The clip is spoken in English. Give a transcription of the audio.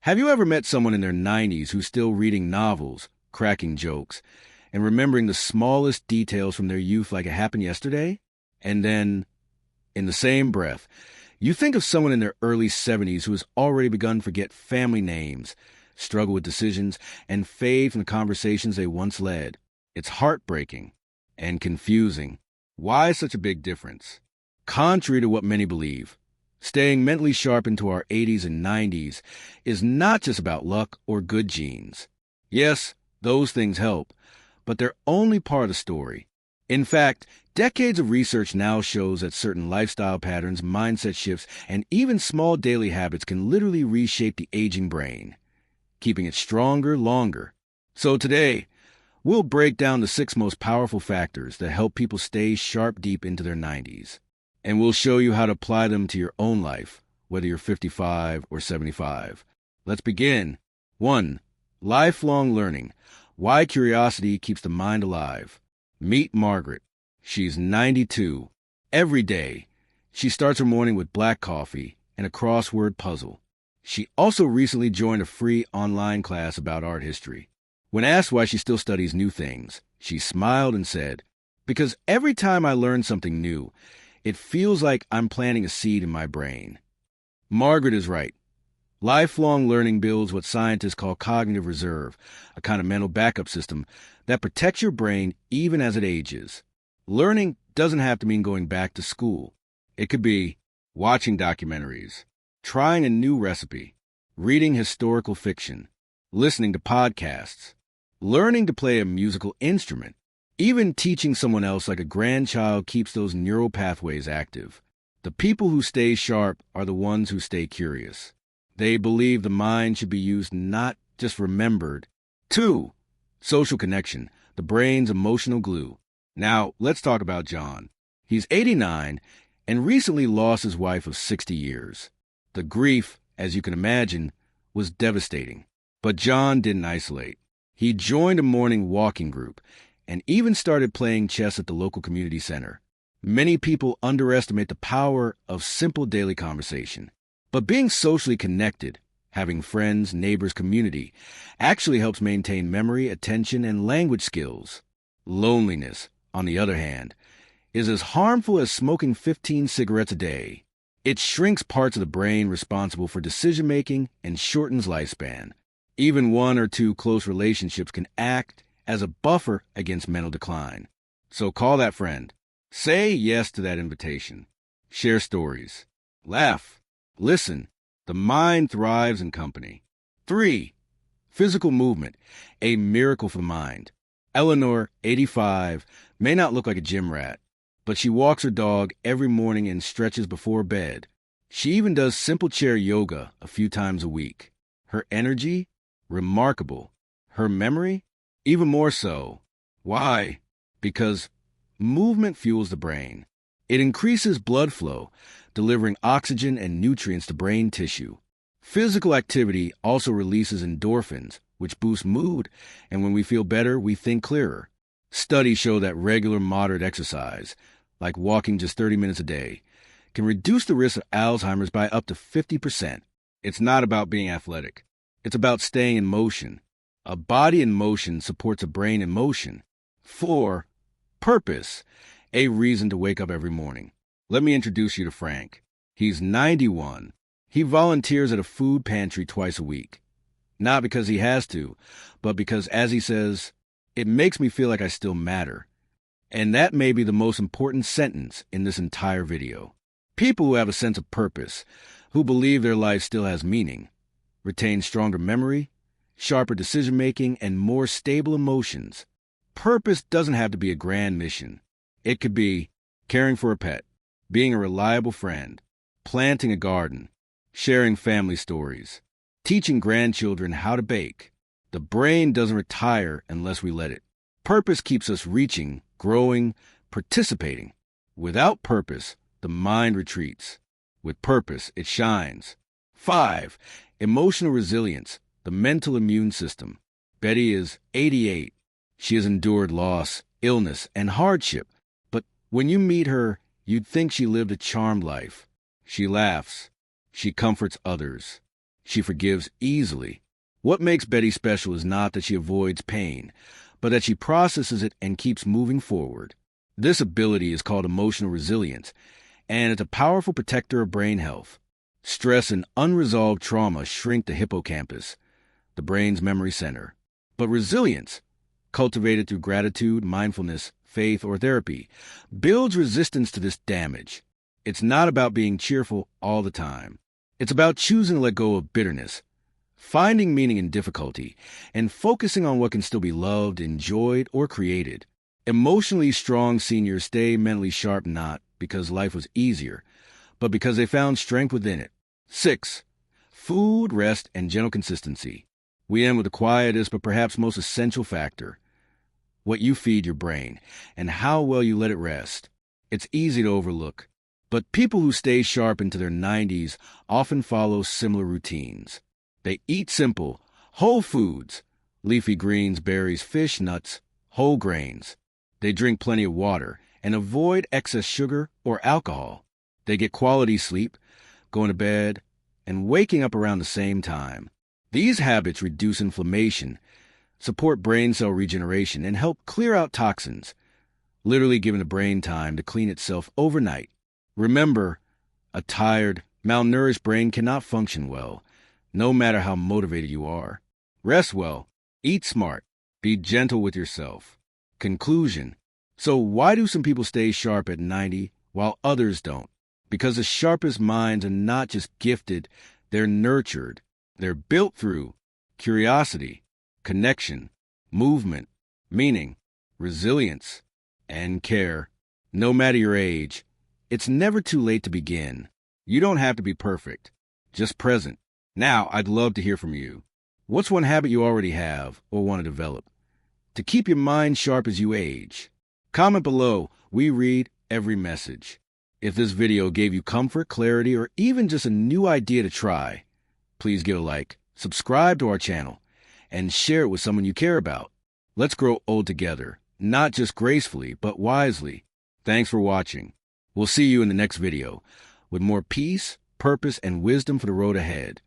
Have you ever met someone in their 90s who's still reading novels, cracking jokes, and remembering the smallest details from their youth like it happened yesterday? And then, in the same breath, you think of someone in their early 70s who has already begun to forget family names, struggle with decisions, and fade from the conversations they once led. It's heartbreaking and confusing. Why such a big difference? Contrary to what many believe, staying mentally sharp into our 80s and 90s is not just about luck or good genes. Yes, those things help, but they're only part of the story. In fact, decades of research now shows that certain lifestyle patterns, mindset shifts, and even small daily habits can literally reshape the aging brain, keeping it stronger longer. So today, we'll break down the 6 most powerful factors that help people stay sharp deep into their 90s. And we'll show you how to apply them to your own life, whether you're 55 or 75. Let's begin. 1. Lifelong learning. Why curiosity keeps the mind alive. Meet Margaret. She's 92. Every day, she starts her morning with black coffee and a crossword puzzle. She also recently joined a free online class about art history. When asked why she still studies new things, she smiled and said, "Because every time I learn something new, it feels like I'm planting a seed in my brain." Margaret is right. Lifelong learning builds what scientists call cognitive reserve, a kind of mental backup system that protects your brain even as it ages. Learning doesn't have to mean going back to school. It could be watching documentaries, trying a new recipe, reading historical fiction, listening to podcasts, learning to play a musical instrument. Even teaching someone else like a grandchild keeps those neural pathways active. The people who stay sharp are the ones who stay curious. They believe the mind should be used, not just remembered. 2. Social connection, the brain's emotional glue. Now, let's talk about John. He's 89 and recently lost his wife of 60 years. The grief, as you can imagine, was devastating. But John didn't isolate. He joined a morning walking group and even started playing chess at the local community center. Many people underestimate the power of simple daily conversation. But being socially connected, having friends, neighbors, community, actually helps maintain memory, attention, and language skills. Loneliness, on the other hand, is as harmful as smoking 15 cigarettes a day. It shrinks parts of the brain responsible for decision-making and shortens lifespan. Even 1 or 2 close relationships can act as a buffer against mental decline. So call that friend. Say yes to that invitation. Share stories. Laugh. Listen. The mind thrives in company. 3. Physical movement, a miracle for the mind. Eleanor, 85, may not look like a gym rat, but she walks her dog every morning and stretches before bed. She even does simple chair yoga a few times a week. Her energy? Remarkable. Her memory? Even more so. Why? Because movement fuels the brain. It increases blood flow, delivering oxygen and nutrients to brain tissue. Physical activity also releases endorphins, which boost mood, and when we feel better, we think clearer. Studies show that regular moderate exercise, like walking just 30 minutes a day, can reduce the risk of Alzheimer's by up to 50%. It's not about being athletic. It's about staying in motion. A body in motion supports a brain in motion. 4. Purpose, a reason to wake up every morning. Let me introduce you to Frank. He's 91. He volunteers at a food pantry twice a week. Not because he has to, but because, as he says, it makes me feel like I still matter. And that may be the most important sentence in this entire video. People who have a sense of purpose, who believe their life still has meaning, retain stronger memory, sharper decision-making, and more stable emotions. Purpose doesn't have to be a grand mission. It could be caring for a pet, being a reliable friend, planting a garden, sharing family stories, teaching grandchildren how to bake. The brain doesn't retire unless we let it. Purpose keeps us reaching, growing, participating. Without purpose, the mind retreats. With purpose, it shines. 5. Emotional resilience, the mental immune system. Betty is 88. She has endured loss, illness, and hardship. But when you meet her, you'd think she lived a charmed life. She laughs. She comforts others. She forgives easily. What makes Betty special is not that she avoids pain, but that she processes it and keeps moving forward. This ability is called emotional resilience, and it's a powerful protector of brain health. Stress and unresolved trauma shrink the hippocampus, the brain's memory center. But resilience, cultivated through gratitude, mindfulness, faith, or therapy, builds resistance to this damage. It's not about being cheerful all the time. It's about choosing to let go of bitterness, finding meaning in difficulty, and focusing on what can still be loved, enjoyed, or created. Emotionally strong seniors stay mentally sharp not because life was easier, but because they found strength within it. 6. Food, rest, and gentle consistency. We end with the quietest but perhaps most essential factor: what you feed your brain and how well you let it rest. It's easy to overlook, but people who stay sharp into their 90s often follow similar routines. They eat simple, whole foods, leafy greens, berries, fish, nuts, whole grains. They drink plenty of water and avoid excess sugar or alcohol. They get quality sleep, going to bed, and waking up around the same time. These habits reduce inflammation, support brain cell regeneration, and help clear out toxins, literally giving the brain time to clean itself overnight. Remember, a tired, malnourished brain cannot function well, no matter how motivated you are. Rest well, eat smart, be gentle with yourself. Conclusion: so why do some people stay sharp at 90 while others don't? Because the sharpest minds are not just gifted, they're nurtured. They're built through curiosity, connection, movement, meaning, resilience, and care. No matter your age, it's never too late to begin. You don't have to be perfect, just present. Now, I'd love to hear from you. What's one habit you already have or want to develop to keep your mind sharp as you age? Comment below. We read every message. If this video gave you comfort, clarity, or even just a new idea to try, please give a like, subscribe to our channel, and share it with someone you care about. Let's grow old together, not just gracefully, but wisely. Thanks for watching. We'll see you in the next video with more peace, purpose, and wisdom for the road ahead.